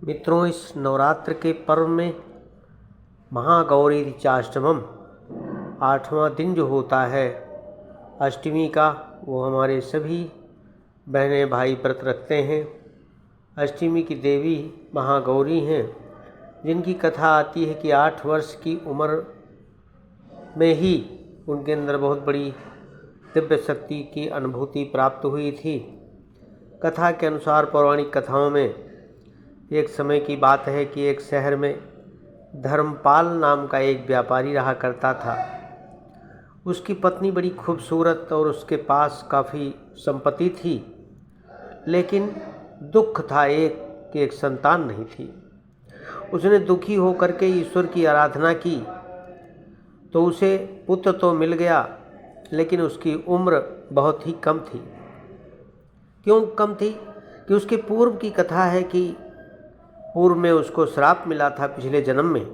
मित्रों, इस नवरात्र के पर्व में महागौरी ऋचाष्टमम 8वां दिन जो होता है अष्टमी का, वो हमारे सभी बहनें भाई व्रत रखते हैं। अष्टमी की देवी महागौरी हैं, जिनकी कथा आती है कि 8 वर्ष की उम्र में ही उनके अंदर बहुत बड़ी दिव्य शक्ति की अनुभूति प्राप्त हुई थी। कथा के अनुसार, पौराणिक कथाओं में एक समय की बात है कि एक शहर में धर्मपाल नाम का एक व्यापारी रहा करता था। उसकी पत्नी बड़ी खूबसूरत और उसके पास काफ़ी संपत्ति थी, लेकिन दुख था कि एक संतान नहीं थी। उसने दुखी होकर के ईश्वर की आराधना की तो उसे पुत्र तो मिल गया, लेकिन उसकी उम्र बहुत ही कम थी। क्यों कम थी? कि उसके पूर्व की कथा है कि पूर्व में उसको श्राप मिला था पिछले जन्म में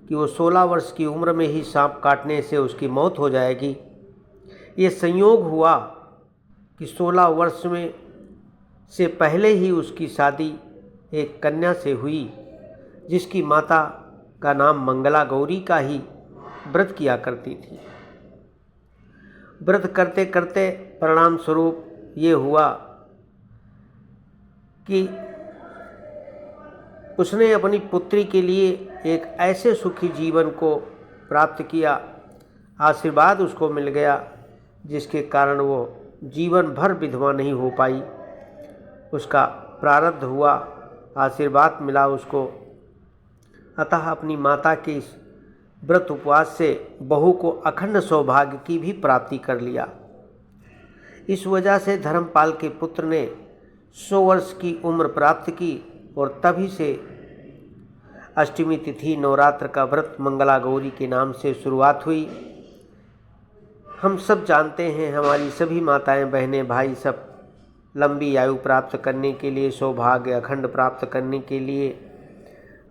कि वो 16 वर्ष की उम्र में ही सांप काटने से उसकी मौत हो जाएगी। ये संयोग हुआ कि 16 वर्ष में से पहले ही उसकी शादी एक कन्या से हुई, जिसकी माता का नाम मंगला गौरी का ही व्रत किया करती थी। व्रत करते करते परिणाम स्वरूप ये हुआ कि उसने अपनी पुत्री के लिए एक ऐसे सुखी जीवन को प्राप्त किया, आशीर्वाद उसको मिल गया, जिसके कारण वो जीवन भर विधवा नहीं हो पाई। उसका प्रारब्ध हुआ, आशीर्वाद मिला उसको। अतः अपनी माता के इस व्रत उपवास से बहू को अखंड सौभाग्य की भी प्राप्ति कर लिया। इस वजह से धर्मपाल के पुत्र ने 100 वर्ष की उम्र प्राप्त की और तभी से अष्टमी तिथि नवरात्र का व्रत मंगला गौरी के नाम से शुरुआत हुई। हम सब जानते हैं, हमारी सभी माताएं बहनें भाई सब लंबी आयु प्राप्त करने के लिए, सौभाग्य अखंड प्राप्त करने के लिए,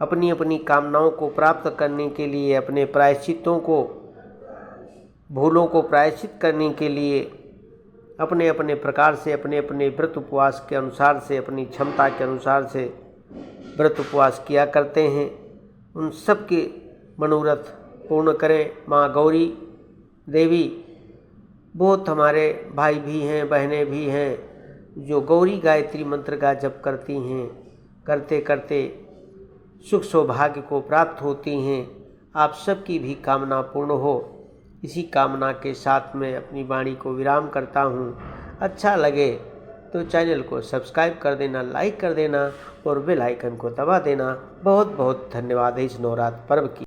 अपनी अपनी कामनाओं को प्राप्त करने के लिए, अपने प्रायश्चितों को, भूलों को प्रायश्चित करने के लिए अपने अपने प्रकार से, अपने अपने व्रत उपवास के अनुसार से, अपनी क्षमता के अनुसार से व्रत उपवास किया करते हैं। उन सब के मनोरथ पूर्ण करें माँ गौरी देवी। बहुत हमारे भाई भी हैं, बहनें भी हैं जो गौरी गायत्री मंत्र का जप करती हैं, करते करते सुख सौभाग्य को प्राप्त होती हैं। आप सबकी भी कामना पूर्ण हो, इसी कामना के साथ में अपनी वाणी को विराम करता हूँ। अच्छा लगे तो चैनल को सब्सक्राइब कर देना, लाइक कर देना और बेल आइकन को दबा देना। बहुत बहुत धन्यवाद इस नवरात्र पर्व की।